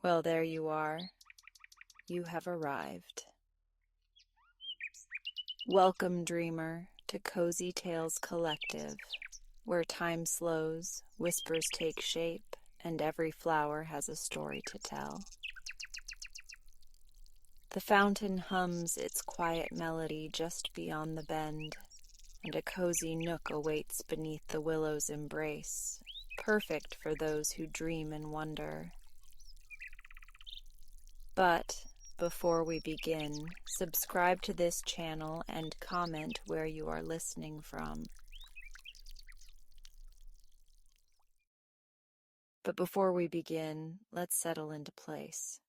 Well, there you are. You have arrived. Welcome, dreamer, to Cozy Tales Collective, where time slows, whispers take shape, and every flower has a story to tell. The fountain hums its quiet melody just beyond the bend, and a cozy nook awaits beneath the willow's embrace, perfect for those who dream and wonder. But before we begin, subscribe to this channel and comment where you are listening from. But before we begin, let's settle into place.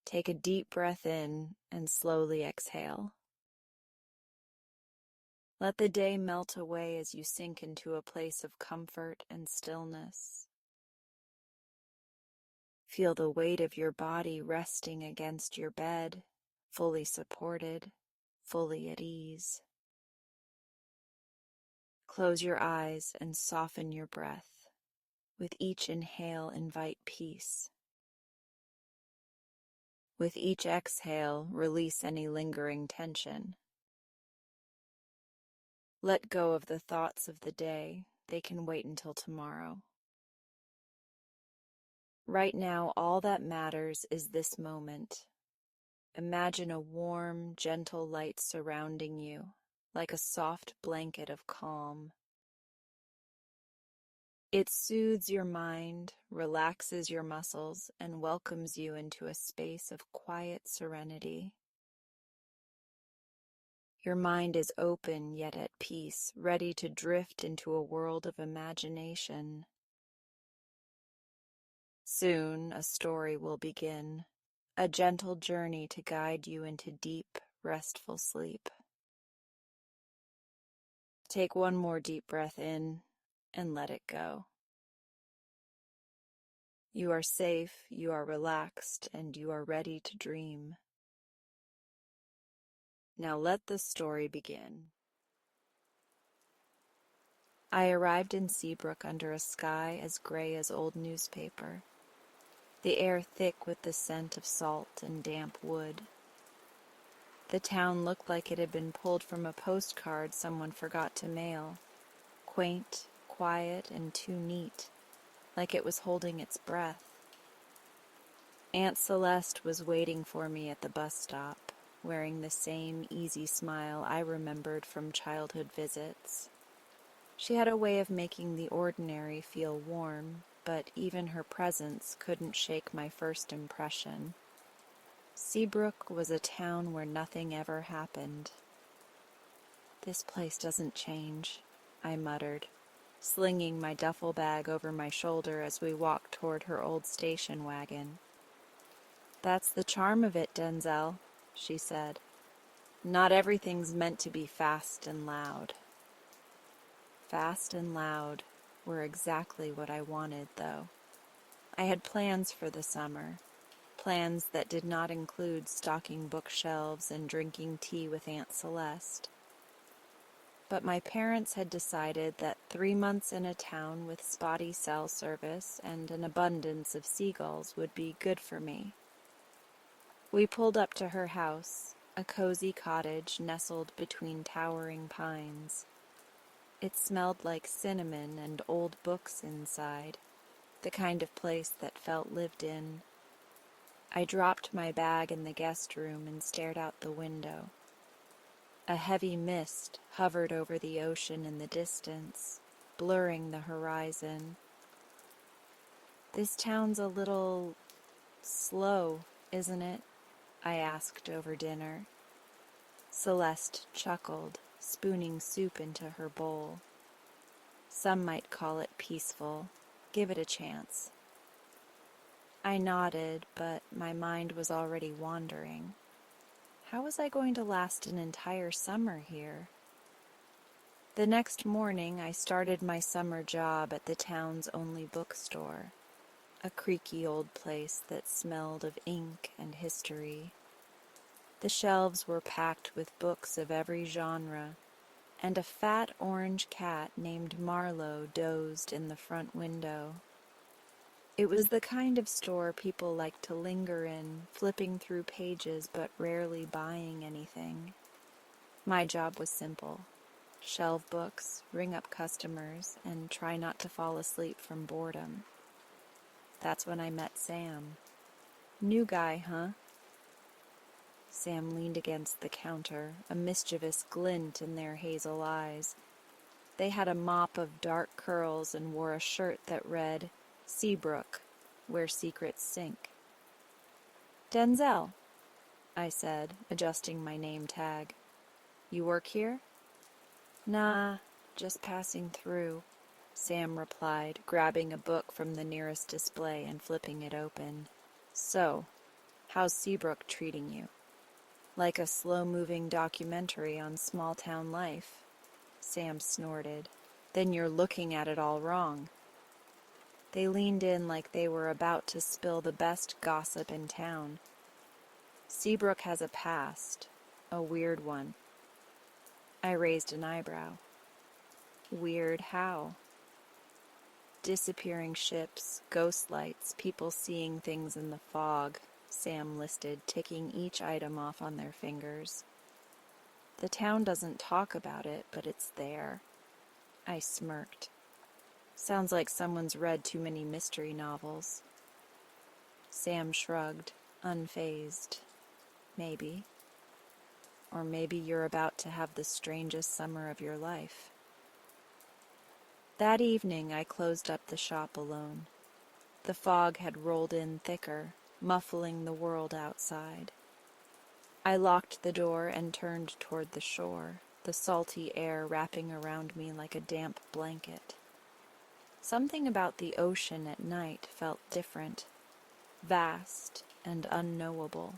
Take a deep breath in and slowly exhale. Let the day melt away as you sink into a place of comfort and stillness. Feel the weight of your body resting against your bed, fully supported, fully at ease. Close your eyes and soften your breath. With each inhale, invite peace. With each exhale, release any lingering tension. Let go of the thoughts of the day. They can wait until tomorrow. Right now, all that matters is this moment. Imagine a warm, gentle light surrounding you, like a soft blanket of calm. It soothes your mind, relaxes your muscles, and welcomes you into a space of quiet serenity. Your mind is open yet at peace, ready to drift into a world of imagination. Soon a story will begin, a gentle journey to guide you into deep, restful sleep. Take one more deep breath in and let it go. You are safe, you are relaxed, and you are ready to dream. Now let the story begin. I arrived in Seabrook under a sky as gray as old newspaper, the air thick with the scent of salt and damp wood. The town looked like it had been pulled from a postcard someone forgot to mail, quaint, quiet, and too neat, like it was holding its breath. Aunt Celeste was waiting for me at the bus stop, wearing the same easy smile I remembered from childhood visits. She had a way of making the ordinary feel warm, but even her presence couldn't shake my first impression. Seabrook was a town where nothing ever happened. "This place doesn't change," I muttered, slinging my duffel bag over my shoulder as we walked toward her old station wagon. "That's the charm of it, Denzel," she said. "Not everything's meant to be fast and loud." Fast and loud were exactly what I wanted, though. I had plans for the summer, plans that did not include stocking bookshelves and drinking tea with Aunt Celeste. But my parents had decided that 3 months in a town with spotty cell service and an abundance of seagulls would be good for me. We pulled up to her house, a cozy cottage nestled between towering pines. It smelled like cinnamon and old books inside, the kind of place that felt lived in. I dropped my bag in the guest room and stared out the window. A heavy mist hovered over the ocean in the distance, blurring the horizon. "This town's a little slow, isn't it?" I asked over dinner. Celeste chuckled, spooning soup into her bowl. "Some might call it peaceful. Give it a chance." I nodded, but my mind was already wandering. How was I going to last an entire summer here? The next morning, I started my summer job at the town's only bookstore, a creaky old place that smelled of ink and history. The shelves were packed with books of every genre, and a fat orange cat named Marlowe dozed in the front window. It was the kind of store people like to linger in, flipping through pages but rarely buying anything. My job was simple. Shelve books, ring up customers, and try not to fall asleep from boredom. That's when I met Sam. New guy, huh? Sam leaned against the counter, a mischievous glint in their hazel eyes. They had a mop of dark curls and wore a shirt that read, Seabrook, where secrets sink. Denzel, I said, adjusting my name tag. You work here? Nah, just passing through, Sam replied, grabbing a book from the nearest display and flipping it open. So, how's Seabrook treating you? Like a slow-moving documentary on small-town life, Sam snorted. Then you're looking at it all wrong. They leaned in like they were about to spill the best gossip in town. Seabrook has a past, a weird one. I raised an eyebrow. Weird how? Disappearing ships, ghost lights, people seeing things in the fog, Sam listed, ticking each item off on their fingers. The town doesn't talk about it, but it's there. I smirked. Sounds like someone's read too many mystery novels. Sam shrugged, unfazed. Maybe. Or maybe you're about to have the strangest summer of your life. That evening I closed up the shop alone. The fog had rolled in thicker, muffling the world outside. I locked the door and turned toward the shore, the salty air wrapping around me like a damp blanket. Something about the ocean at night felt different, vast and unknowable.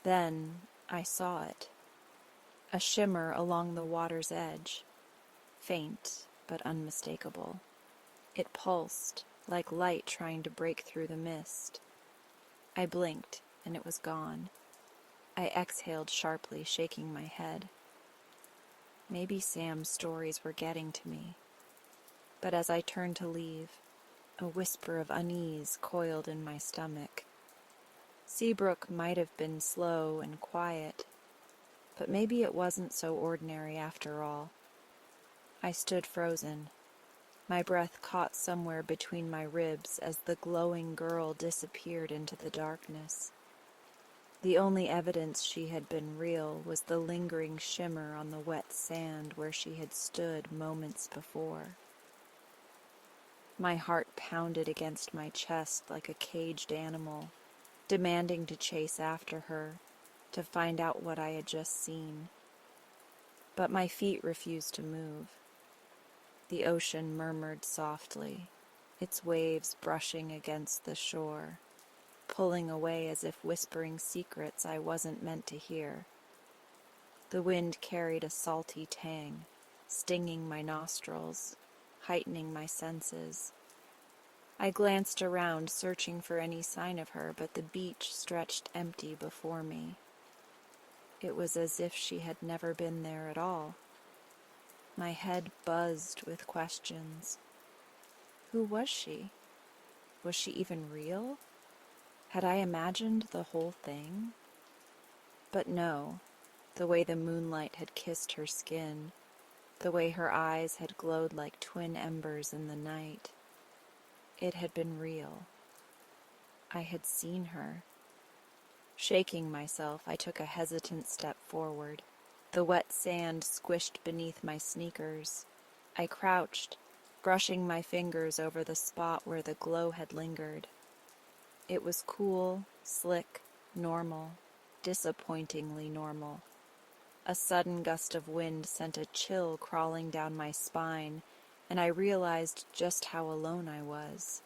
Then I saw it, a shimmer along the water's edge, faint but unmistakable. It pulsed, like light trying to break through the mist. I blinked, and it was gone. I exhaled sharply, shaking my head. Maybe Sam's stories were getting to me. But as I turned to leave, a whisper of unease coiled in my stomach. Seabrook might have been slow and quiet, but maybe it wasn't so ordinary after all. I stood frozen. My breath caught somewhere between my ribs as the glowing girl disappeared into the darkness. The only evidence she had been real was the lingering shimmer on the wet sand where she had stood moments before. My heart pounded against my chest like a caged animal, demanding to chase after her, to find out what I had just seen. But my feet refused to move. The ocean murmured softly, its waves brushing against the shore, pulling away as if whispering secrets I wasn't meant to hear. The wind carried a salty tang, stinging my nostrils, heightening my senses. I glanced around, searching for any sign of her, but the beach stretched empty before me. It was as if she had never been there at all. My head buzzed with questions. Who was she? Was she even real? Had I imagined the whole thing? But no, the way the moonlight had kissed her skin, the way her eyes had glowed like twin embers in the night. It had been real. I had seen her. Shaking myself, I took a hesitant step forward. The wet sand squished beneath my sneakers. I crouched, brushing my fingers over the spot where the glow had lingered. It was cool, slick, normal, disappointingly normal. A sudden gust of wind sent a chill crawling down my spine, and I realized just how alone I was.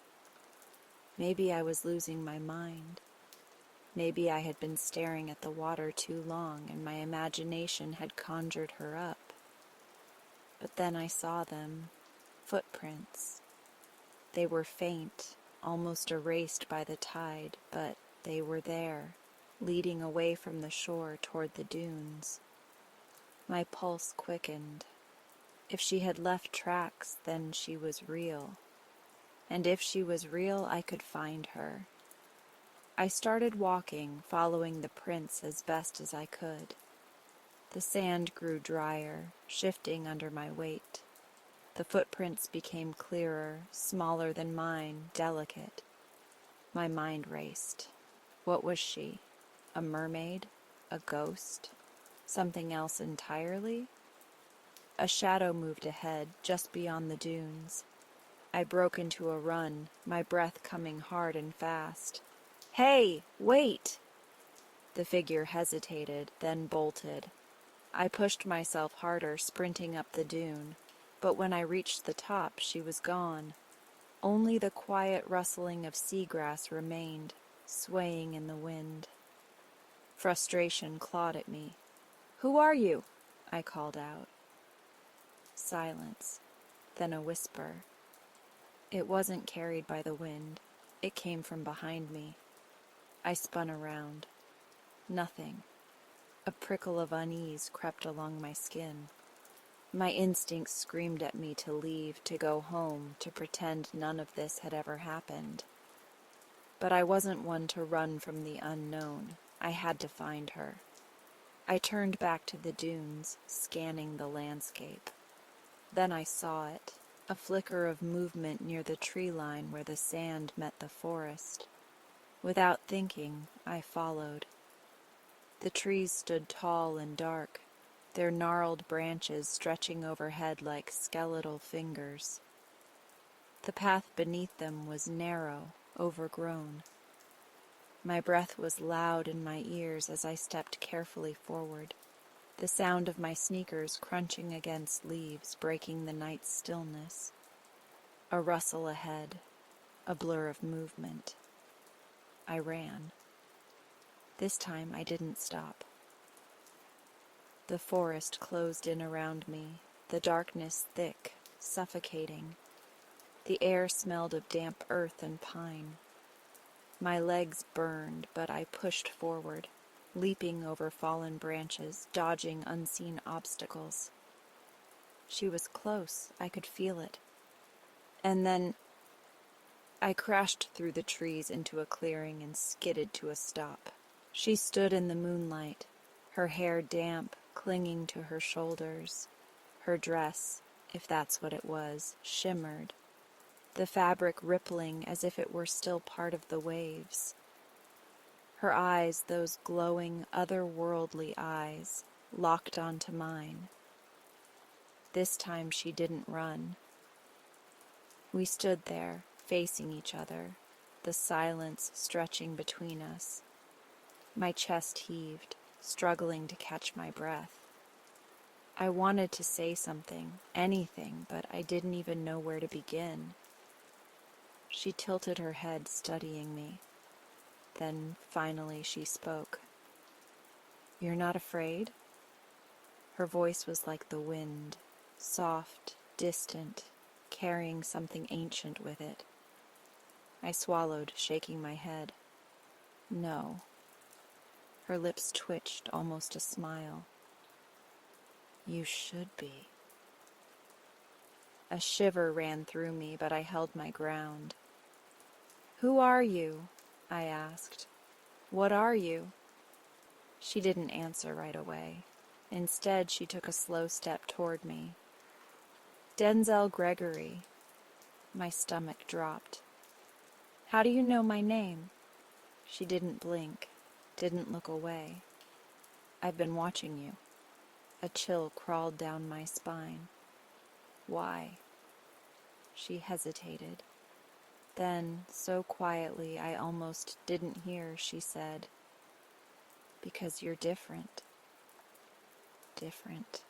Maybe I was losing my mind. Maybe I had been staring at the water too long and my imagination had conjured her up. But then I saw them, footprints. They were faint, almost erased by the tide, but they were there, leading away from the shore toward the dunes. My pulse quickened. If she had left tracks, then she was real. and if she was real, I could find her. I started walking, following the prints as best as I could. The sand grew drier, shifting under my weight. The footprints became clearer, smaller than mine, delicate. My mind raced. What was she? A mermaid? A ghost? Something else entirely? A shadow moved ahead, just beyond the dunes. I broke into a run, my breath coming hard and fast. "Hey, wait!" The figure hesitated, then bolted. I pushed myself harder, sprinting up the dune, but when I reached the top, she was gone. Only the quiet rustling of seagrass remained, swaying in the wind. Frustration clawed at me. "Who are you?" I called out. Silence, then a whisper. It wasn't carried by the wind. It came from behind me. I spun around. Nothing. A prickle of unease crept along my skin. My instincts screamed at me to leave, to go home, to pretend none of this had ever happened. But I wasn't one to run from the unknown. I had to find her. I turned back to the dunes, scanning the landscape. Then I saw it, a flicker of movement near the tree line where the sand met the forest. Without thinking, I followed. The trees stood tall and dark, their gnarled branches stretching overhead like skeletal fingers. The path beneath them was narrow, overgrown. My breath was loud in my ears as I stepped carefully forward, the sound of my sneakers crunching against leaves breaking the night's stillness. A rustle ahead, a blur of movement. I ran. This time I didn't stop. The forest closed in around me, the darkness thick, suffocating. The air smelled of damp earth and pine. My legs burned, but I pushed forward, leaping over fallen branches, dodging unseen obstacles. She was close, I could feel it. And then I crashed through the trees into a clearing and skidded to a stop. She stood in the moonlight, her hair damp, clinging to her shoulders. Her dress, if that's what it was, shimmered, the fabric rippling as if it were still part of the waves. Her eyes, those glowing, otherworldly eyes, locked onto mine. This time she didn't run. We stood there, facing each other, the silence stretching between us. My chest heaved, struggling to catch my breath. I wanted to say something, anything, but I didn't even know where to begin. She tilted her head, studying me. Then, finally, she spoke. "You're not afraid?" Her voice was like the wind, soft, distant, carrying something ancient with it. I swallowed, shaking my head. "No." Her lips twitched, almost a smile. "You should be." A shiver ran through me, but I held my ground. "Who are you?" I asked. "What are you?" She didn't answer right away. Instead, she took a slow step toward me. "Denzel Gregory." My stomach dropped. "How do you know my name?" She didn't blink, didn't look away. "I've been watching you." A chill crawled down my spine. "Why?" She hesitated. Then, so quietly I almost didn't hear, she said, "Because you're different." Different.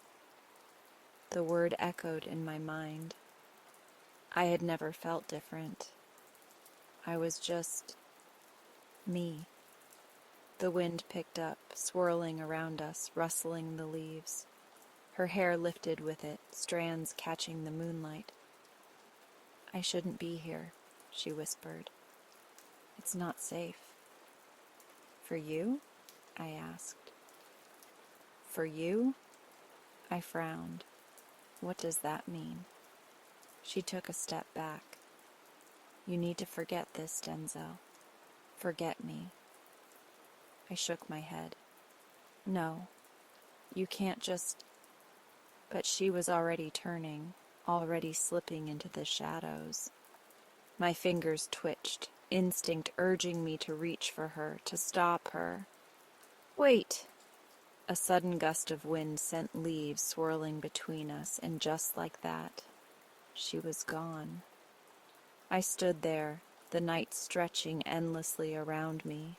The word echoed in my mind. I had never felt different. I was just me. The wind picked up, swirling around us, rustling the leaves. Her hair lifted with it, strands catching the moonlight. "I shouldn't be here," she whispered. "It's not safe." "For you?" I asked. "For you?" I frowned. What does that mean? She took a step back. You need to forget this, Denzel. Forget me. I shook my head. No, you can't just... But she was already turning, already slipping into the shadows. My fingers twitched, instinct urging me to reach for her, to stop her. Wait! A sudden gust of wind sent leaves swirling between us, and just like that, she was gone. I stood there, the night stretching endlessly around me,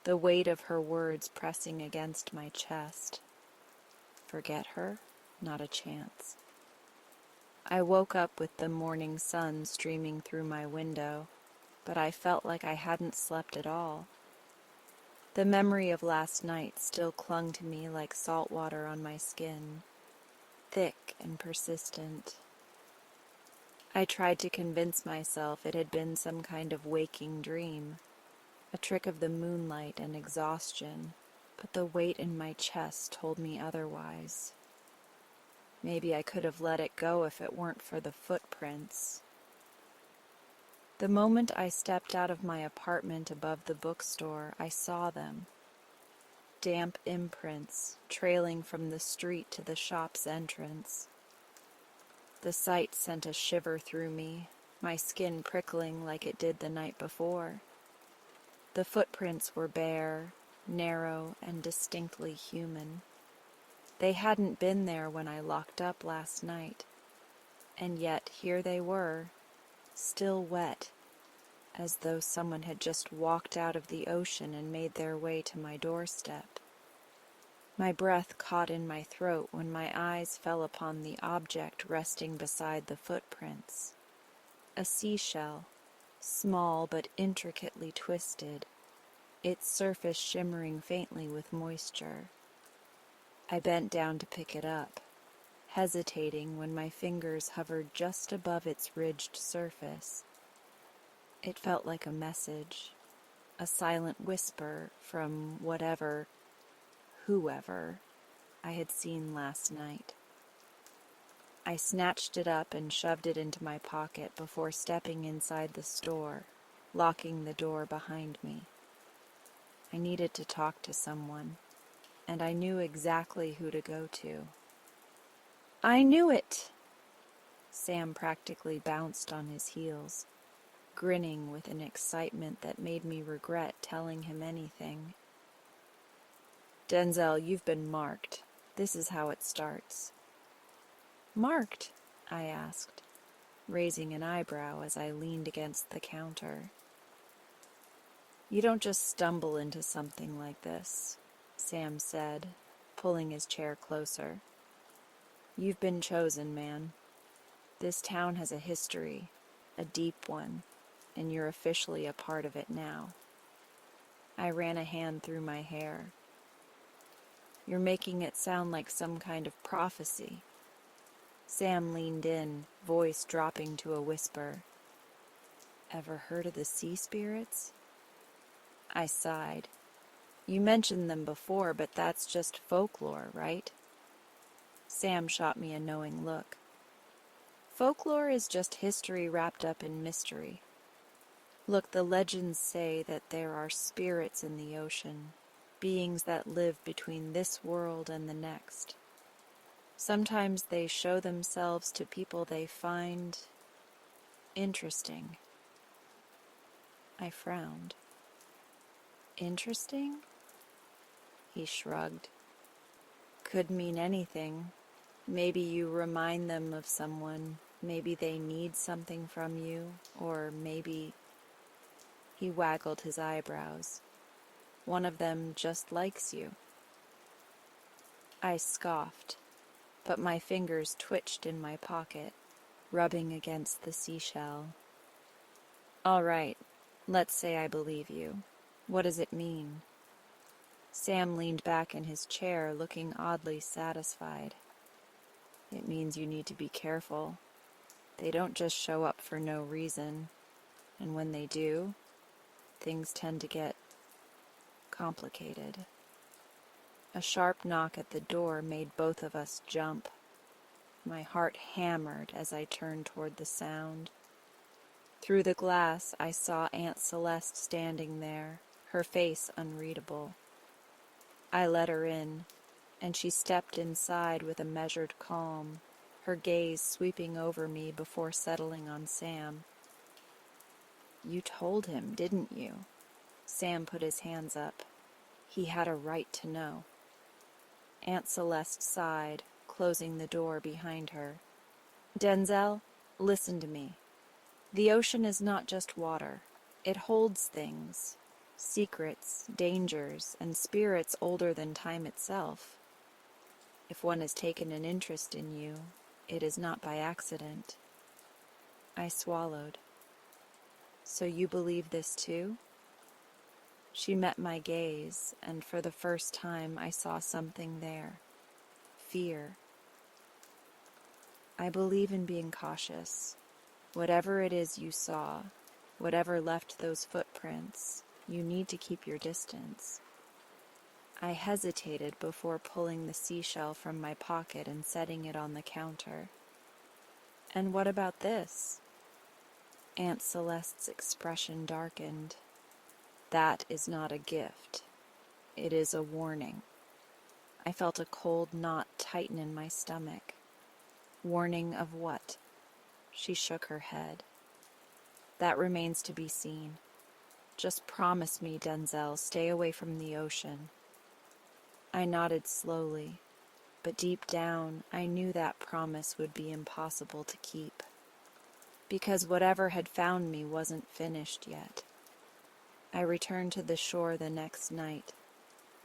the weight of her words pressing against my chest. Forget her? Not a chance. I woke up with the morning sun streaming through my window, but I felt like I hadn't slept at all. The memory of last night still clung to me like salt water on my skin, thick and persistent. I tried to convince myself it had been some kind of waking dream, a trick of the moonlight and exhaustion, but the weight in my chest told me otherwise. Maybe I could have let it go if it weren't for the footprints. The moment I stepped out of my apartment above the bookstore, I saw them. Damp imprints trailing from the street to the shop's entrance. The sight sent a shiver through me, my skin prickling like it did the night before. The footprints were bare, narrow, and distinctly human. They hadn't been there when I locked up last night, and yet here they were, still wet, as though someone had just walked out of the ocean and made their way to my doorstep. My breath caught in my throat when my eyes fell upon the object resting beside the footprints. A seashell, small but intricately twisted, its surface shimmering faintly with moisture. I bent down to pick it up, hesitating when my fingers hovered just above its ridged surface. It felt like a message, a silent whisper from whoever I had seen last night. I snatched it up and shoved it into my pocket before stepping inside the store, locking the door behind me. I needed to talk to someone, and I knew exactly who to go to. I knew it! Sam practically bounced on his heels, grinning with an excitement that made me regret telling him anything. Denzel, you've been marked. This is how it starts. Marked? I asked, raising an eyebrow as I leaned against the counter. You don't just stumble into something like this, Sam said, pulling his chair closer. You've been chosen, man. This town has a history, a deep one, and you're officially a part of it now. I ran a hand through my hair. You're making it sound like some kind of prophecy. Sam leaned in, voice dropping to a whisper. Ever heard of the sea spirits? I sighed. You mentioned them before, but that's just folklore, right? Sam shot me a knowing look. Folklore is just history wrapped up in mystery. Look, the legends say that there are spirits in the ocean, beings that live between this world and the next. Sometimes they show themselves to people they find interesting. I frowned. Interesting? He shrugged. Could mean anything. Maybe you remind them of someone. Maybe they need something from you. Or maybe... He waggled his eyebrows. One of them just likes you. I scoffed, but my fingers twitched in my pocket, rubbing against the seashell. All right, let's say I believe you. What does it mean? Sam leaned back in his chair, looking oddly satisfied. It means you need to be careful. They don't just show up for no reason, and when they do, things tend to get complicated. A sharp knock at the door made both of us jump. My heart hammered as I turned toward the sound. Through the glass, I saw Aunt Celeste standing there, her face unreadable. I let her in, and she stepped inside with a measured calm, her gaze sweeping over me before settling on Sam. "You told him, didn't you?" Sam put his hands up. He had a right to know. Aunt Celeste sighed, closing the door behind her. "Denzel, listen to me. The ocean is not just water. It holds things, secrets, dangers, and spirits older than time itself. If one has taken an interest in you, it is not by accident." I swallowed. "So you believe this too?" She met my gaze, and for the first time I saw something there. Fear. "I believe in being cautious. Whatever it is you saw, whatever left those footprints, you need to keep your distance." I hesitated before pulling the seashell from my pocket and setting it on the counter. "And what about this?" Aunt Celeste's expression darkened. "That is not a gift. It is a warning." I felt a cold knot tighten in my stomach. "Warning of what?" She shook her head. "That remains to be seen. Just promise me, Denzel, stay away from the ocean." I nodded slowly, but deep down I knew that promise would be impossible to keep, because whatever had found me wasn't finished yet. I returned to the shore the next night,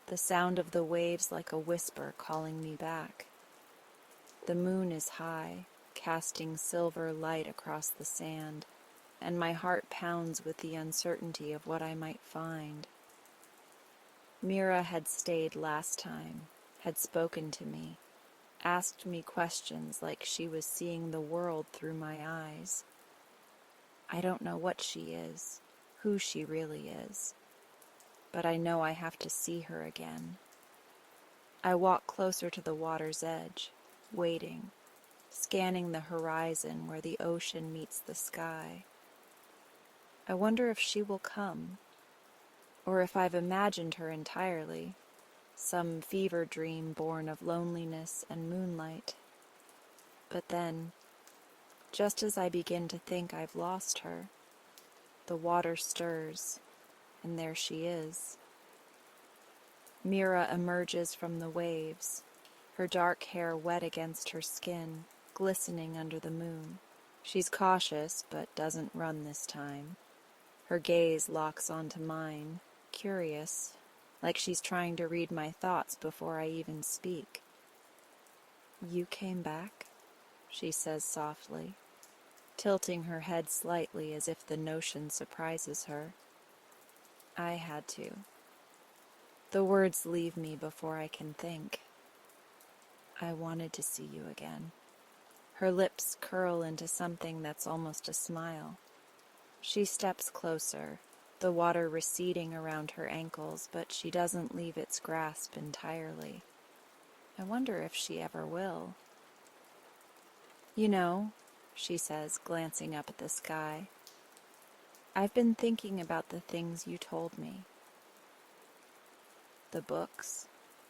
the sound of the waves like a whisper calling me back. The moon is high, casting silver light across the sand, and my heart pounds with the uncertainty of what I might find. Mira had stayed last time, had spoken to me, asked me questions like she was seeing the world through my eyes. I don't know what she is, who she really is, but I know I have to see her again. I walk closer to the water's edge, waiting, scanning the horizon where the ocean meets the sky. I wonder if she will come, or if I've imagined her entirely, some fever dream born of loneliness and moonlight. But then, just as I begin to think I've lost her, the water stirs, and there she is. Mira emerges from the waves, her dark hair wet against her skin, glistening under the moon. She's cautious, but doesn't run this time. Her gaze locks onto mine, curious, like she's trying to read my thoughts before I even speak. "You came back?" she says softly, tilting her head slightly as if the notion surprises her. I had to. The words leave me before I can think. "I wanted to see you again." Her lips curl into something that's almost a smile. She steps closer, the water receding around her ankles, but she doesn't leave its grasp entirely. I wonder if she ever will. "You know," she says, glancing up at the sky, "I've been thinking about the things you told me." "The books?"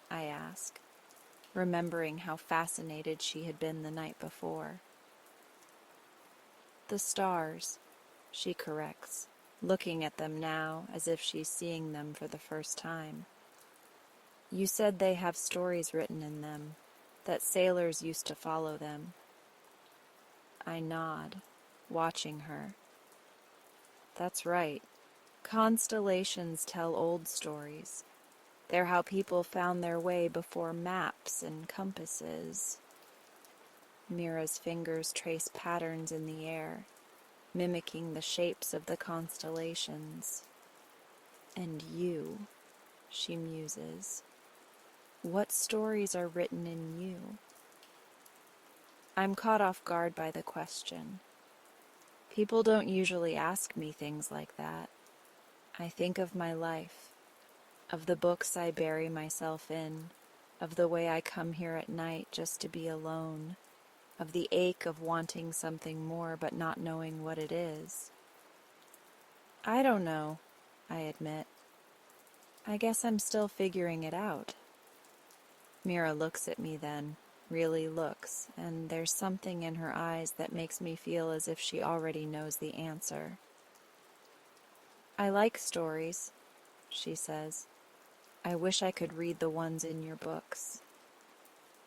I ask, remembering how fascinated she had been the night before. "The stars," she corrects, looking at them now as if she's seeing them for the first time. "You said they have stories written in them, that sailors used to follow them." I nod, watching her. "That's right. Constellations tell old stories. They're how people found their way before maps and compasses." Mira's fingers trace patterns in the air, mimicking the shapes of the constellations. "And you," she muses, "what stories are written in you?" I'm caught off guard by the question. People don't usually ask me things like that. I think of my life, of the books I bury myself in, of the way I come here at night just to be alone, of the ache of wanting something more but not knowing what it is. I don't know, I admit. I guess I'm still figuring it out. Mira looks at me then, really looks, and there's something in her eyes that makes me feel as if she already knows the answer. I like stories, she says. I wish I could read the ones in your books.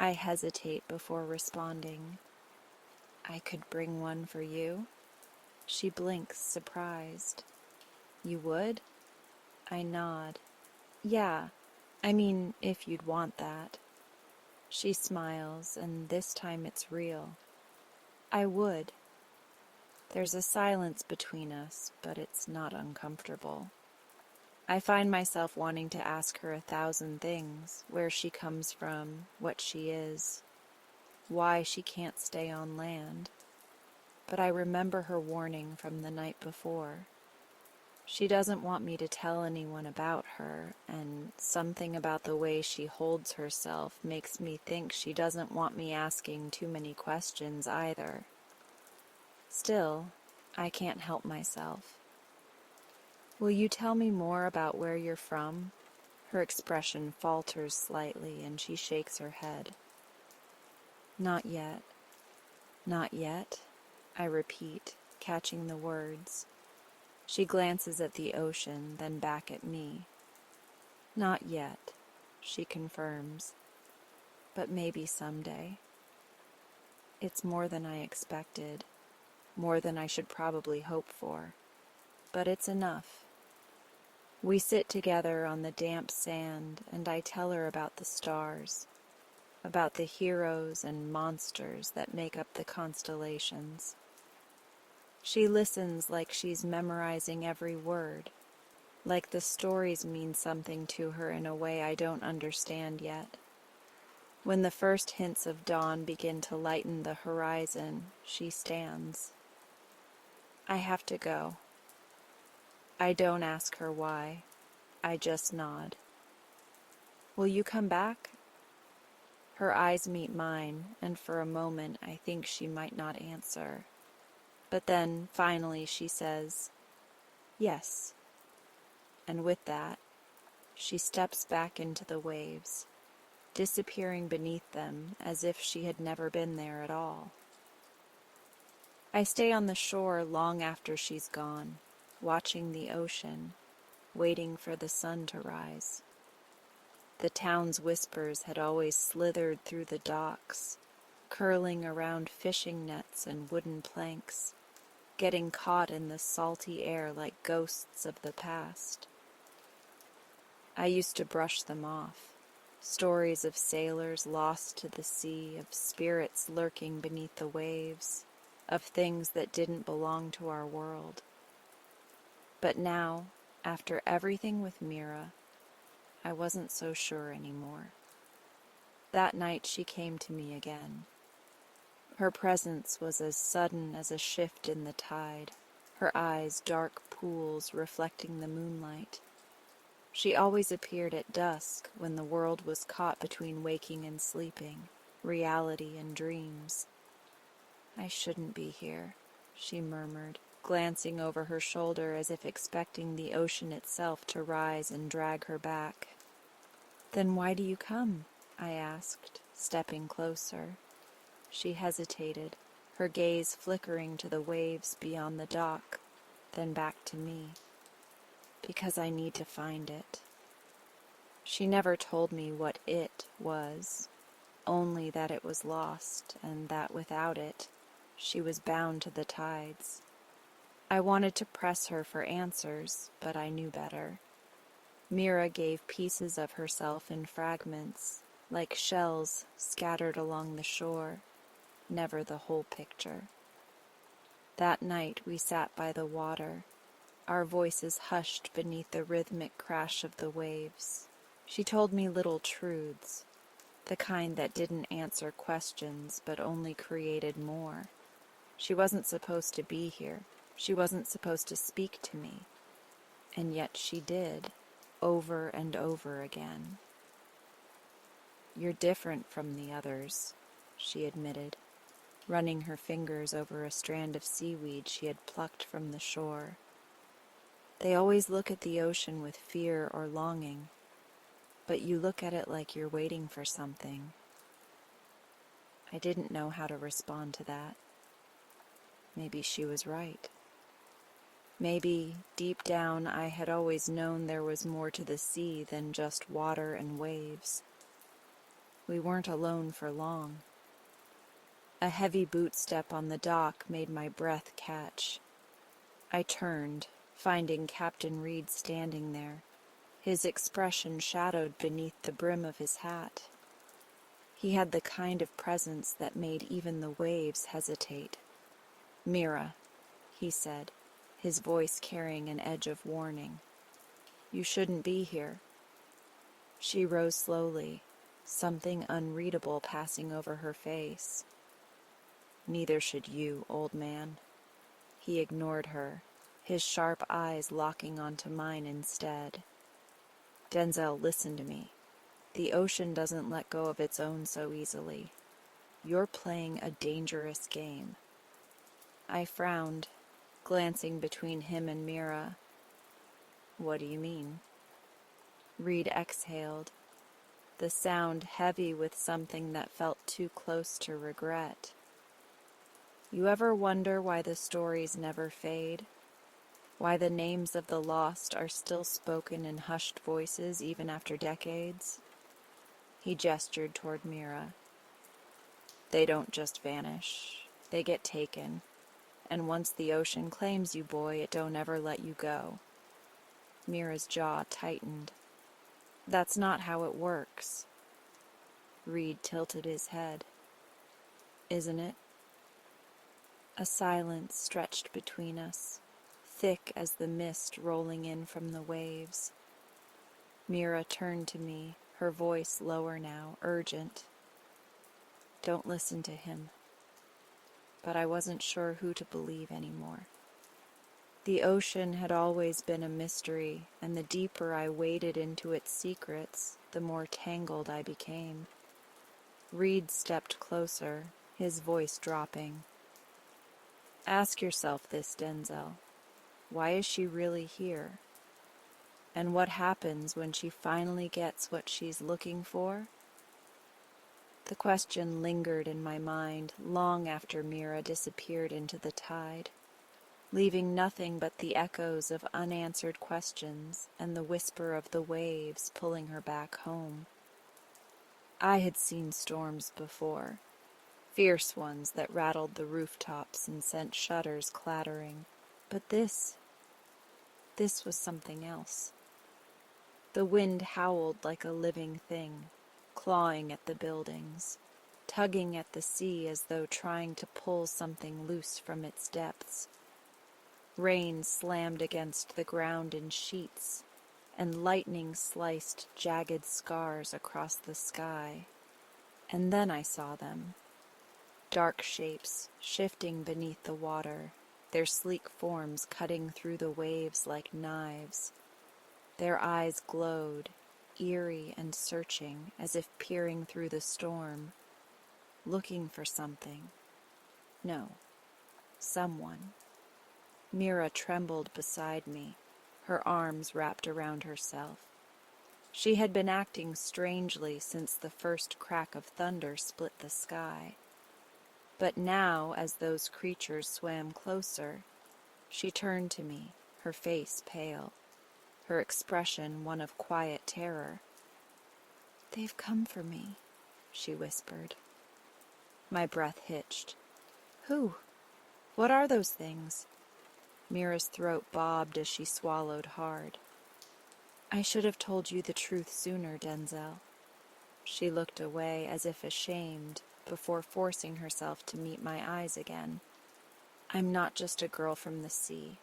I hesitate before responding. I could bring one for you? She blinks, surprised. You would? I nod. Yeah, I mean, if you'd want that. She smiles, and this time it's real. I would. There's a silence between us, but it's not uncomfortable. I find myself wanting to ask her 1,000 things, where she comes from, what she is, why she can't stay on land. But I remember her warning from the night before. She doesn't want me to tell anyone about her, and something about the way she holds herself makes me think she doesn't want me asking too many questions either. Still, I can't help myself. Will you tell me more about where you're from? Her expression falters slightly, and she shakes her head. Not yet. Not yet, I repeat, catching the words. She glances at the ocean, then back at me. Not yet, she confirms, but maybe someday. It's more than I expected, more than I should probably hope for, but it's enough. We sit together on the damp sand, and I tell her about the stars, about the heroes and monsters that make up the constellations. She listens like she's memorizing every word, like the stories mean something to her in a way I don't understand yet. When the first hints of dawn begin to lighten the horizon, she stands. I have to go. I don't ask her why. I just nod. Will you come back? Her eyes meet mine, and for a moment I think she might not answer. But then, finally, she says, yes. And with that, she steps back into the waves, disappearing beneath them as if she had never been there at all. I stay on the shore long after she's gone, watching the ocean, waiting for the sun to rise. The town's whispers had always slithered through the docks, curling around fishing nets and wooden planks, getting caught in the salty air like ghosts of the past. I used to brush them off, stories of sailors lost to the sea, of spirits lurking beneath the waves, of things that didn't belong to our world. But now, after everything with Mira, I wasn't so sure anymore. That night she came to me again. Her presence was as sudden as a shift in the tide, her eyes dark pools reflecting the moonlight. She always appeared at dusk when the world was caught between waking and sleeping, reality and dreams. I shouldn't be here, she murmured, glancing over her shoulder as if expecting the ocean itself to rise and drag her back. Then why do you come? I asked, stepping closer. She hesitated, her gaze flickering to the waves beyond the dock, then back to me. Because I need to find it. She never told me what it was, only that it was lost, and that without it, she was bound to the tides. I wanted to press her for answers, but I knew better. Mira gave pieces of herself in fragments, like shells scattered along the shore, never the whole picture. That night we sat by the water, our voices hushed beneath the rhythmic crash of the waves. She told me little truths, the kind that didn't answer questions but only created more. She wasn't supposed to be here. She wasn't supposed to speak to me. And yet she did, over and over again. You're different from the others, she admitted, running her fingers over a strand of seaweed she had plucked from the shore. They always look at the ocean with fear or longing, but you look at it like you're waiting for something. I didn't know how to respond to that. Maybe she was right. Maybe, deep down, I had always known there was more to the sea than just water and waves. We weren't alone for long. A heavy boot step on the dock made my breath catch. I turned, finding Captain Reed standing there, his expression shadowed beneath the brim of his hat. He had the kind of presence that made even the waves hesitate. "Mira," he said, his voice carrying an edge of warning. "You shouldn't be here." She rose slowly, something unreadable passing over her face. "Neither should you, old man." He ignored her, his sharp eyes locking onto mine instead. "Denzel, listen to me. The ocean doesn't let go of its own so easily. You're playing a dangerous game." I frowned, glancing between him and Mira. "What do you mean?" Reed exhaled, the sound heavy with something that felt too close to regret. "You ever wonder why the stories never fade? Why the names of the lost are still spoken in hushed voices even after decades?" He gestured toward Mira. "They don't just vanish. They get taken. And once the ocean claims you, boy, it don't ever let you go." Mira's jaw tightened. "That's not how it works." Reed tilted his head. "Isn't it?" A silence stretched between us, thick as the mist rolling in from the waves. Mira turned to me, her voice lower now, urgent. "Don't listen to him." But I wasn't sure who to believe anymore. The ocean had always been a mystery, and the deeper I waded into its secrets, the more tangled I became. Reed stepped closer, his voice dropping. "Ask yourself this, Denzel. Why is she really here? And what happens when she finally gets what she's looking for?" The question lingered in my mind long after Mira disappeared into the tide, leaving nothing but the echoes of unanswered questions and the whisper of the waves pulling her back home. I had seen storms before, fierce ones that rattled the rooftops and sent shutters clattering, but this was something else. The wind howled like a living thing, clawing at the buildings, tugging at the sea as though trying to pull something loose from its depths. Rain slammed against the ground in sheets, and lightning sliced jagged scars across the sky. And then I saw them. Dark shapes shifting beneath the water, their sleek forms cutting through the waves like knives. Their eyes glowed, eerie and searching, as if peering through the storm, looking for something. No, someone. Mira trembled beside me, her arms wrapped around herself. She had been acting strangely since the first crack of thunder split the sky. But now, as those creatures swam closer, she turned to me, her face pale, her expression one of quiet terror. "They've come for me," she whispered. My breath hitched. "Who? What are those things?" Mira's throat bobbed as she swallowed hard. "I should have told you the truth sooner, Denzel." She looked away as if ashamed, before forcing herself to meet my eyes again. "I'm not just a girl from the sea.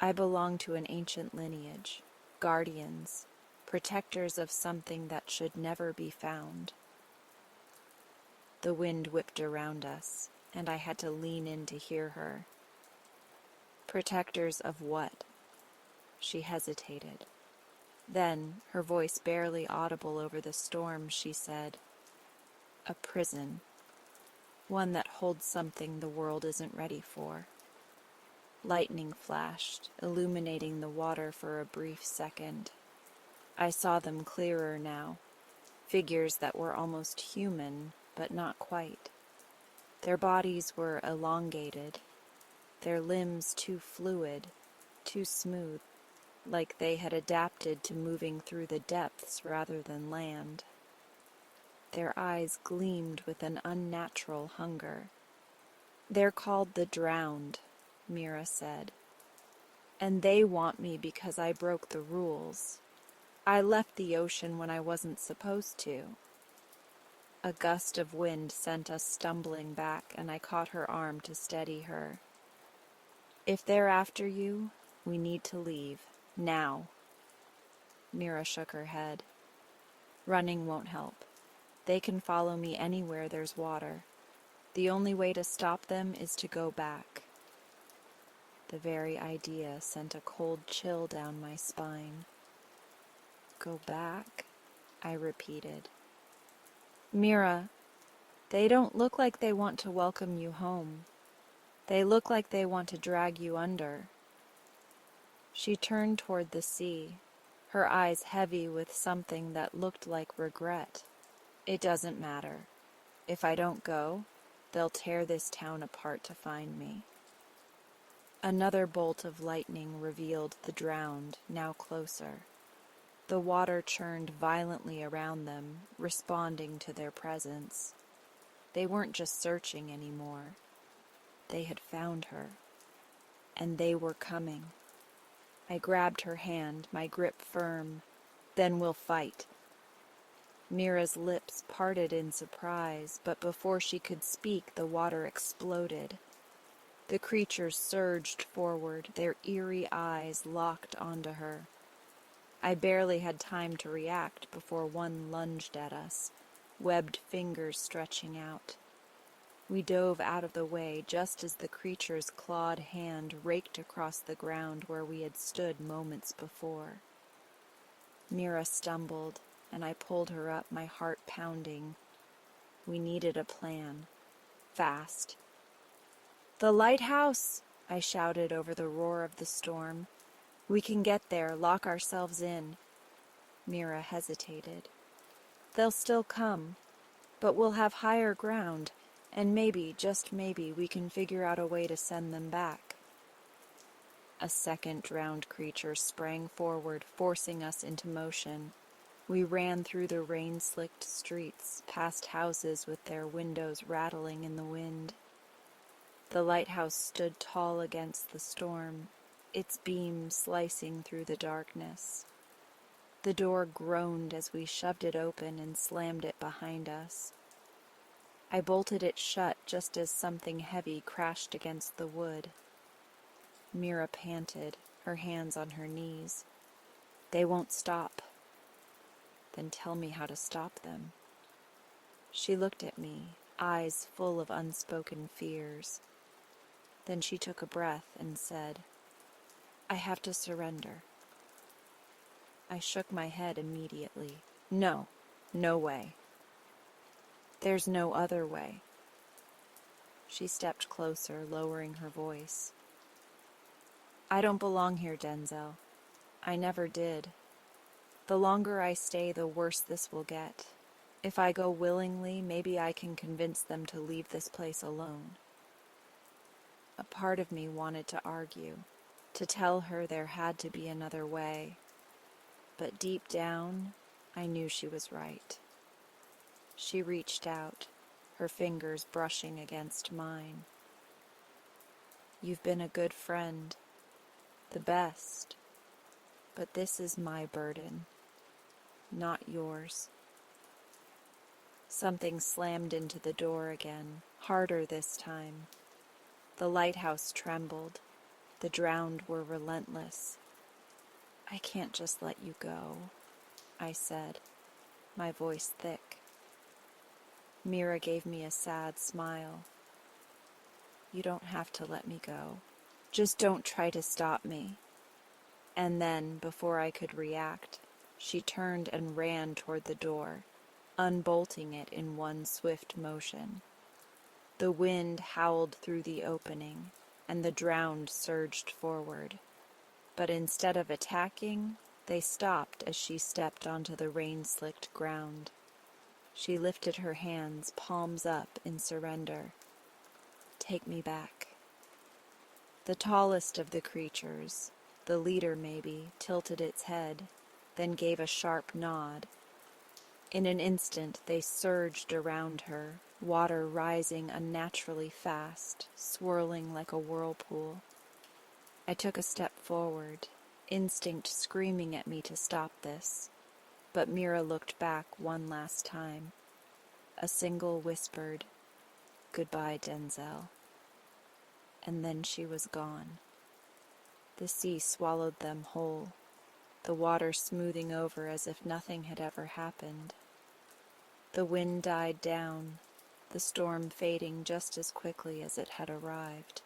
I belong to an ancient lineage, guardians, protectors of something that should never be found." The wind whipped around us, and I had to lean in to hear her. "Protectors of what?" She hesitated. Then, her voice barely audible over the storm, she said, "A prison. One that holds something the world isn't ready for." Lightning flashed, illuminating the water for a brief second. I saw them clearer now, figures that were almost human, but not quite. Their bodies were elongated, their limbs too fluid, too smooth, like they had adapted to moving through the depths rather than land. Their eyes gleamed with an unnatural hunger. "They're called the drowned," Mira said. "And they want me because I broke the rules. I left the ocean when I wasn't supposed to." A gust of wind sent us stumbling back, and I caught her arm to steady her. "If they're after you, we need to leave. Now." Mira shook her head. "Running won't help. They can follow me anywhere there's water. The only way to stop them is to go back." The very idea sent a cold chill down my spine. "Go back?" I repeated. "Mira, they don't look like they want to welcome you home. They look like they want to drag you under." She turned toward the sea, her eyes heavy with something that looked like regret. "It doesn't matter. If I don't go, they'll tear this town apart to find me." Another bolt of lightning revealed the drowned, now closer. The water churned violently around them, responding to their presence. They weren't just searching anymore. They had found her. And they were coming. I grabbed her hand, my grip firm. "Then we'll fight." Mira's lips parted in surprise, but before she could speak, the water exploded. The creatures surged forward, their eerie eyes locked onto her. I barely had time to react before one lunged at us, webbed fingers stretching out. We dove out of the way just as the creature's clawed hand raked across the ground where we had stood moments before. Mira stumbled, and I pulled her up, my heart pounding. We needed a plan. Fast. "The lighthouse!" I shouted over the roar of the storm. "We can get there, lock ourselves in." Mira hesitated. "They'll still come, but we'll have higher ground, and maybe, just maybe, we can figure out a way to send them back." A second drowned creature sprang forward, forcing us into motion. We ran through the rain-slicked streets, past houses with their windows rattling in the wind. The lighthouse stood tall against the storm, its beams slicing through the darkness. The door groaned as we shoved it open and slammed it behind us. I bolted it shut just as something heavy crashed against the wood. Mira panted, her hands on her knees. "They won't stop." "Then tell me how to stop them." She looked at me, eyes full of unspoken fears. Then she took a breath and said, "I have to surrender." I shook my head immediately. "No, no way." "There's no other way." She stepped closer, lowering her voice. "I don't belong here, Denzel. I never did. The longer I stay, the worse this will get. If I go willingly, maybe I can convince them to leave this place alone." A part of me wanted to argue, to tell her there had to be another way. But deep down, I knew she was right. She reached out, her fingers brushing against mine. "You've been a good friend, the best, but this is my burden, not yours." Something slammed into the door again, harder this time. The lighthouse trembled. The drowned were relentless. "I can't just let you go," I said, my voice thick. Mira gave me a sad smile. "You don't have to let me go. Just don't try to stop me." And then, before I could react, she turned and ran toward the door, unbolting it in one swift motion. The wind howled through the opening, and the drowned surged forward. But instead of attacking, they stopped as she stepped onto the rain-slicked ground. She lifted her hands, palms up, in surrender. Take me back. The tallest of the creatures, the leader maybe, tilted its head, then gave a sharp nod. In an instant they surged around her, water rising unnaturally fast, swirling like a whirlpool. I took a step forward, instinct screaming at me to stop this, but Mira looked back one last time. A single whispered, "Goodbye, Denzel." And then she was gone. The sea swallowed them whole, the water smoothing over as if nothing had ever happened. The wind died down, the storm fading just as quickly as it had arrived.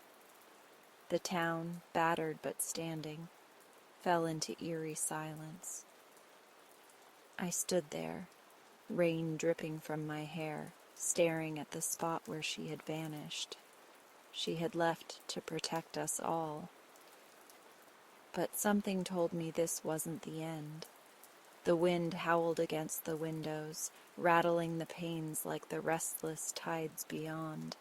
The town, battered but standing, fell into eerie silence. I stood there, rain dripping from my hair, staring at the spot where she had vanished. She had left to protect us all. But something told me this wasn't the end. The wind howled against the windows, rattling the panes like the restless tides beyond.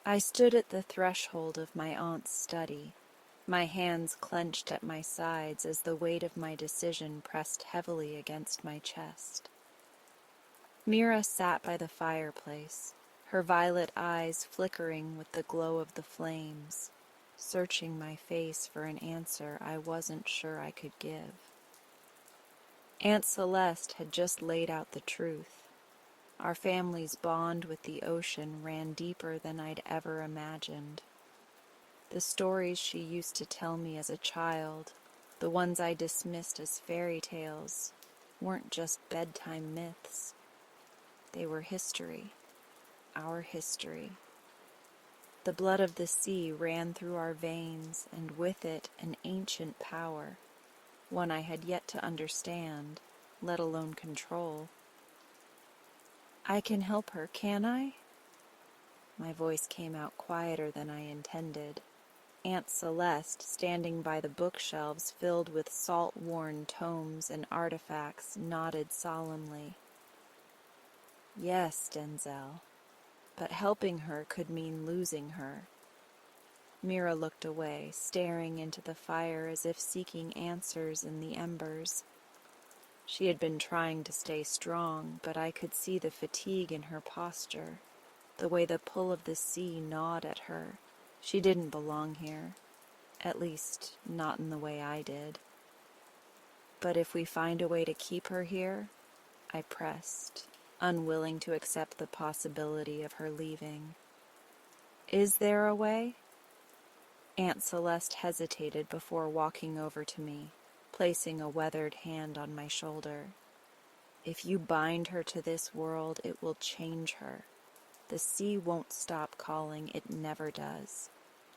I stood at the threshold of my aunt's study, my hands clenched at my sides as the weight of my decision pressed heavily against my chest. Mira sat by the fireplace, her violet eyes flickering with the glow of the flames, searching my face for an answer I wasn't sure I could give. Aunt Celeste had just laid out the truth. Our family's bond with the ocean ran deeper than I'd ever imagined. The stories she used to tell me as a child, the ones I dismissed as fairy tales, weren't just bedtime myths. They were history, our history. The blood of the sea ran through our veins, and with it an ancient power, one I had yet to understand, let alone control. I can help her, can I? My voice came out quieter than I intended. Aunt Celeste, standing by the bookshelves filled with salt-worn tomes and artifacts, nodded solemnly. Yes, Denzel, but helping her could mean losing her. Mira looked away, staring into the fire as if seeking answers in the embers. She had been trying to stay strong, but I could see the fatigue in her posture, the way the pull of the sea gnawed at her. She didn't belong here, at least not in the way I did. But if we find a way to keep her here, I pressed, unwilling to accept the possibility of her leaving. Is there a way? Aunt Celeste hesitated before walking over to me, placing a weathered hand on my shoulder. If you bind her to this world, it will change her. The sea won't stop calling, it never does.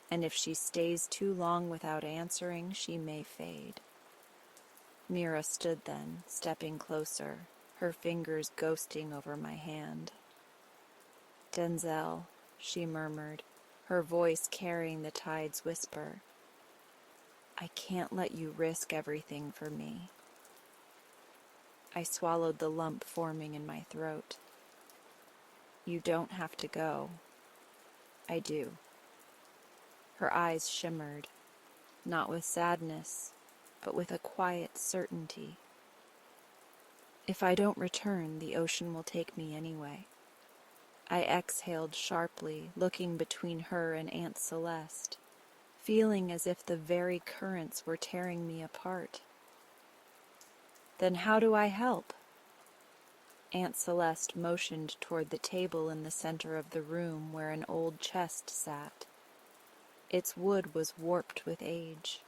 And if she stays too long without answering, she may fade. Mira stood then, stepping closer, her fingers ghosting over my hand. Denzel, she murmured, her voice carrying the tide's whisper. I can't let you risk everything for me. I swallowed the lump forming in my throat. You don't have to go. I do. Her eyes shimmered, not with sadness, but with a quiet certainty. If I don't return, the ocean will take me anyway. I exhaled sharply, looking between her and Aunt Celeste, feeling as if the very currents were tearing me apart. Then how do I help? Aunt Celeste motioned toward the table in the center of the room where an old chest sat. Its wood was warped with age,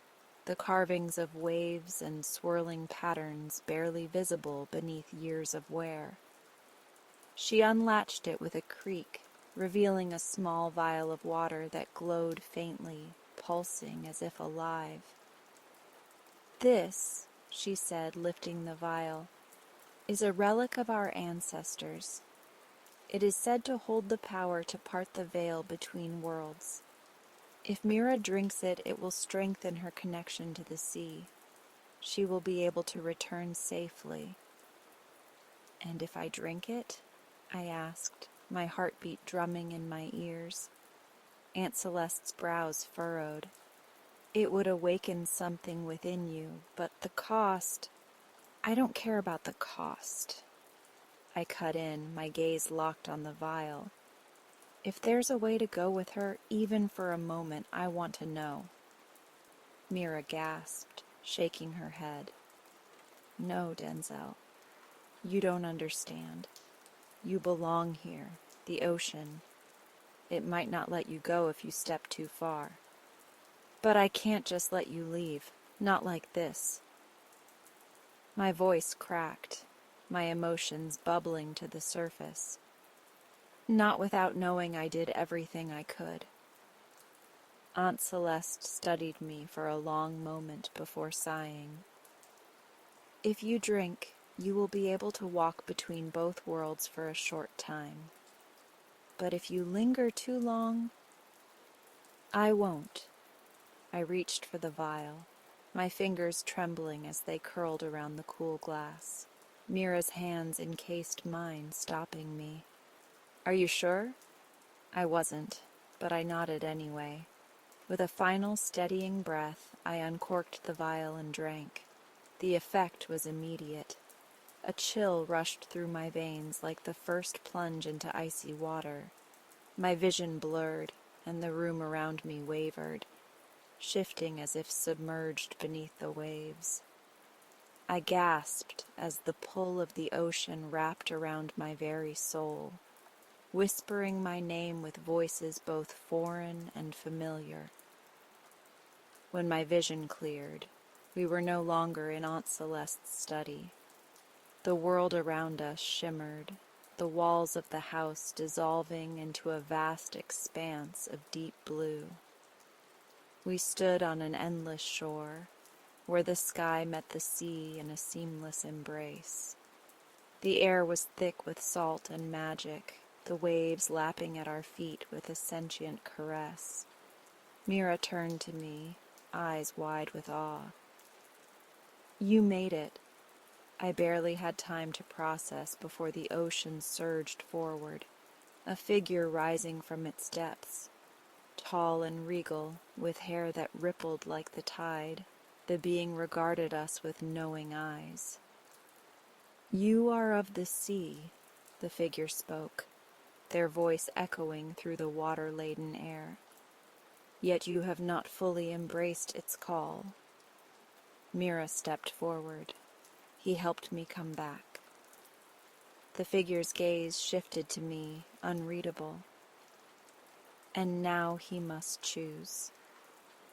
the carvings of waves and swirling patterns barely visible beneath years of wear. She unlatched it with a creak, revealing a small vial of water that glowed faintly, pulsing as if alive. This, she said, lifting the vial, is a relic of our ancestors. It is said to hold the power to part the veil between worlds. If Mira drinks it, it will strengthen her connection to the sea. She will be able to return safely. And if I drink it? I asked, my heartbeat drumming in my ears. Aunt Celeste's brows furrowed. It would awaken something within you, but the cost... I don't care about the cost. I cut in, my gaze locked on the vial. If there's a way to go with her, even for a moment, I want to know. Mira gasped, shaking her head. No, Denzel. You don't understand. You belong here, the ocean. It might not let you go if you step too far. But I can't just let you leave, not like this. My voice cracked, my emotions bubbling to the surface. Not without knowing I did everything I could. Aunt Celeste studied me for a long moment before sighing. If you drink, you will be able to walk between both worlds for a short time. But if you linger too long, I won't. I reached for the vial, my fingers trembling as they curled around the cool glass. Mira's hands encased mine, stopping me. Are you sure? I wasn't, but I nodded anyway. With a final steadying breath, I uncorked the vial and drank. The effect was immediate. A chill rushed through my veins like the first plunge into icy water. My vision blurred, and the room around me wavered, shifting as if submerged beneath the waves. I gasped as the pull of the ocean wrapped around my very soul, whispering my name with voices both foreign and familiar. When my vision cleared, we were no longer in Aunt Celeste's study. The world around us shimmered, the walls of the house dissolving into a vast expanse of deep blue. We stood on an endless shore, where the sky met the sea in a seamless embrace. The air was thick with salt and magic, the waves lapping at our feet with a sentient caress. Mira turned to me, eyes wide with awe. You made it. I barely had time to process before the ocean surged forward, a figure rising from its depths, tall and regal, with hair that rippled like the tide. The being regarded us with knowing eyes. You are of the sea, the figure spoke, their voice echoing through the water-laden air. Yet you have not fully embraced its call. Mira stepped forward. He helped me come back. The figure's gaze shifted to me, unreadable. And now he must choose.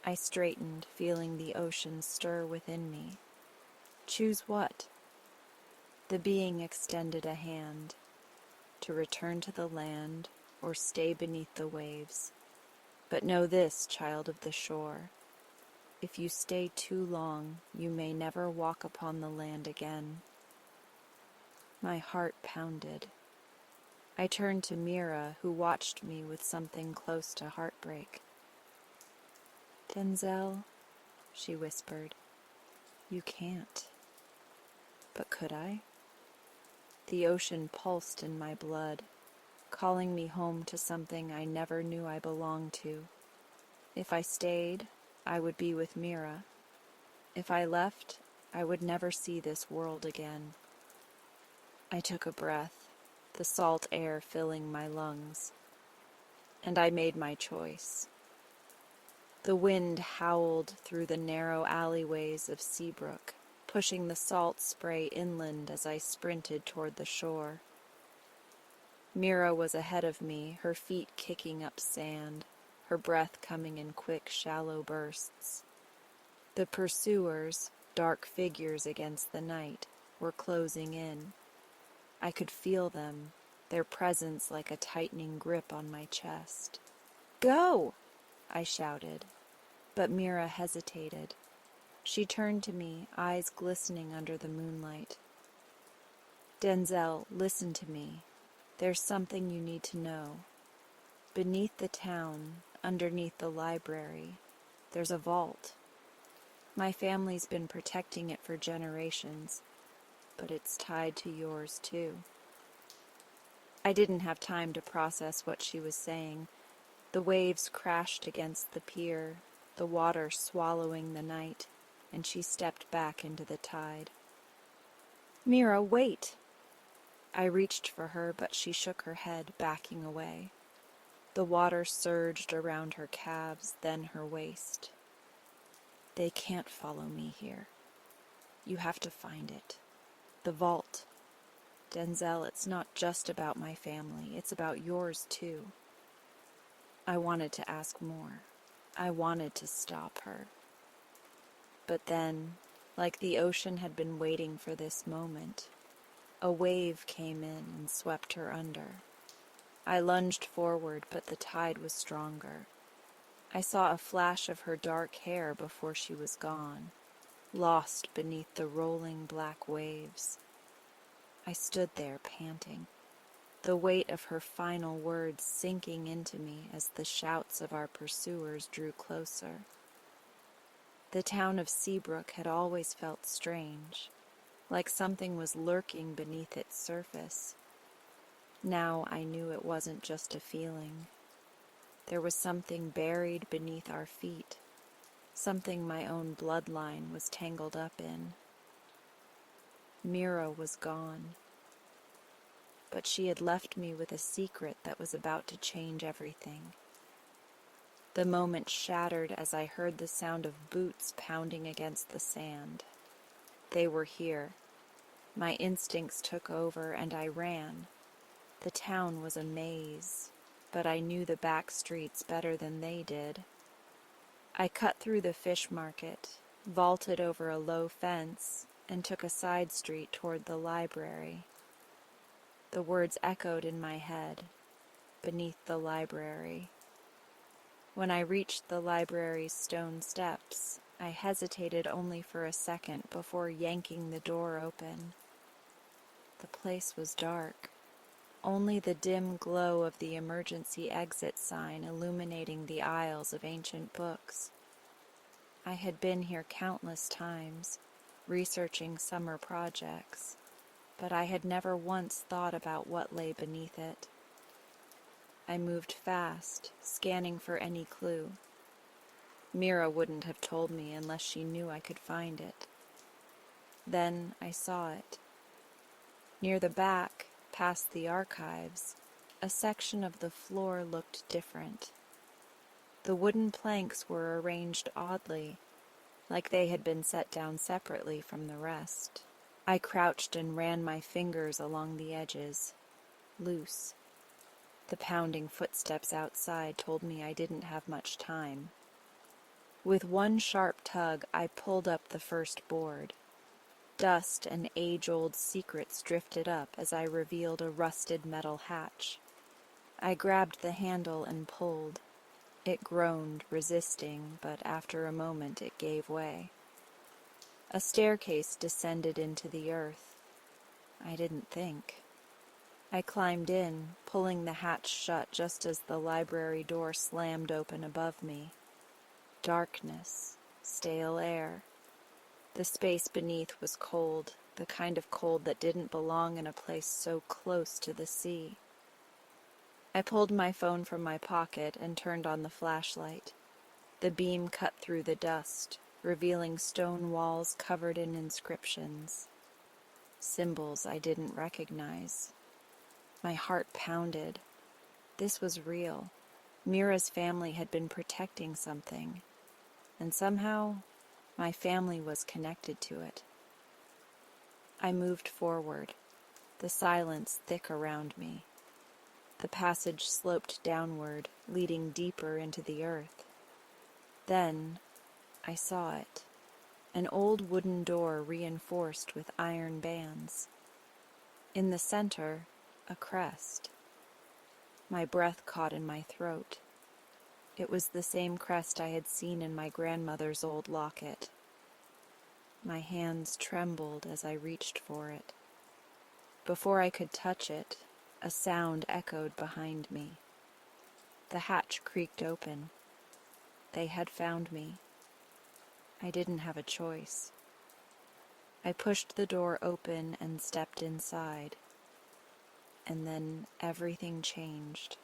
I straightened, feeling the ocean stir within me. Choose what? The being extended a hand, to return to the land or stay beneath the waves. But know this, child of the shore. If you stay too long, you may never walk upon the land again. My heart pounded. I turned to Mira, who watched me with something close to heartbreak. Denzel, she whispered, you can't. But could I? The ocean pulsed in my blood, calling me home to something I never knew I belonged to. If I stayed, I would be with Mira. If I left, I would never see this world again. I took a breath, the salt air filling my lungs, and I made my choice. The wind howled through the narrow alleyways of Seabrook, pushing the salt spray inland as I sprinted toward the shore. Mira was ahead of me, her feet kicking up sand, her breath coming in quick, shallow bursts. The pursuers, dark figures against the night, were closing in. I could feel them, their presence like a tightening grip on my chest. Go! I shouted, but Mira hesitated. She turned to me, eyes glistening under the moonlight. Denzel, listen to me. There's something you need to know. Beneath the town, underneath the library. There's a vault. My family's been protecting it for generations, but it's tied to yours too. I didn't have time to process what she was saying. The waves crashed against the pier, the water swallowing the night, and she stepped back into the tide. "Mira, wait!" I reached for her, but she shook her head, backing away. The water surged around her calves, then her waist. "They can't follow me here. You have to find it. The vault. Denzel, it's not just about my family, it's about yours too." I wanted to ask more. I wanted to stop her. But then, like the ocean had been waiting for this moment, a wave came in and swept her under. I lunged forward, but the tide was stronger. I saw a flash of her dark hair before she was gone, lost beneath the rolling black waves. I stood there panting, the weight of her final words sinking into me as the shouts of our pursuers drew closer. The town of Seabrook had always felt strange, like something was lurking beneath its surface. Now I knew it wasn't just a feeling. There was something buried beneath our feet, something my own bloodline was tangled up in. Mira was gone, but she had left me with a secret that was about to change everything. The moment shattered as I heard the sound of boots pounding against the sand. They were here. My instincts took over and I ran. The town was a maze, but I knew the back streets better than they did. I cut through the fish market, vaulted over a low fence, and took a side street toward the library. The words echoed in my head, beneath the library. When I reached the library's stone steps, I hesitated only for a second before yanking the door open. The place was dark. Only the dim glow of the emergency exit sign illuminating the aisles of ancient books. I had been here countless times, researching summer projects, but I had never once thought about what lay beneath it. I moved fast, scanning for any clue. Mira wouldn't have told me unless she knew I could find it. Then I saw it. Near the back, past the archives, a section of the floor looked different. The wooden planks were arranged oddly, like they had been set down separately from the rest. I crouched and ran my fingers along the edges, loose. The pounding footsteps outside told me I didn't have much time. With one sharp tug, I pulled up the first board. Dust and age-old secrets drifted up as I revealed a rusted metal hatch. I grabbed the handle and pulled. It groaned, resisting, but after a moment it gave way. A staircase descended into the earth. I didn't think. I climbed in, pulling the hatch shut just as the library door slammed open above me. Darkness, stale air. The space beneath was cold, the kind of cold that didn't belong in a place so close to the sea. I pulled my phone from my pocket and turned on the flashlight. The beam cut through the dust, revealing stone walls covered in inscriptions. Symbols I didn't recognize. My heart pounded. This was real. Mira's family had been protecting something, and somehow my family was connected to it. I moved forward, the silence thick around me. The passage sloped downward, leading deeper into the earth. Then I saw it, an old wooden door reinforced with iron bands. In the center, a crest. My breath caught in my throat. It was the same crest I had seen in my grandmother's old locket. My hands trembled as I reached for it. Before I could touch it, a sound echoed behind me. The hatch creaked open. They had found me. I didn't have a choice. I pushed the door open and stepped inside. And then everything changed.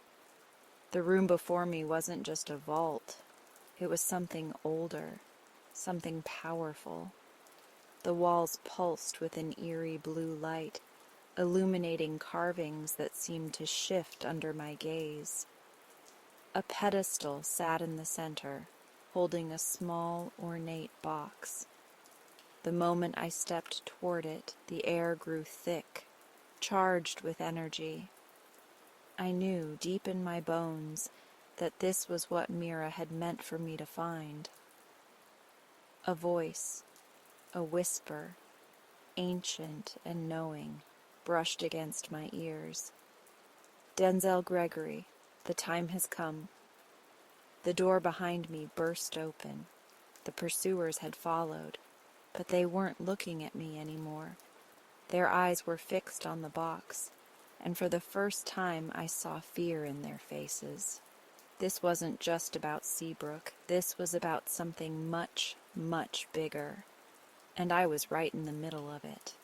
The room before me wasn't just a vault. It was something older, something powerful. The walls pulsed with an eerie blue light, illuminating carvings that seemed to shift under my gaze. A pedestal sat in the center, holding a small, ornate box. The moment I stepped toward it, the air grew thick, charged with energy. I knew, deep in my bones, that this was what Mira had meant for me to find. A voice, a whisper, ancient and knowing, brushed against my ears. Denzel Gregory, the time has come. The door behind me burst open. The pursuers had followed, but they weren't looking at me anymore. Their eyes were fixed on the box, and for the first time I saw fear in their faces. This wasn't just about Seabrook. This was about something much, much bigger, and I was right in the middle of it.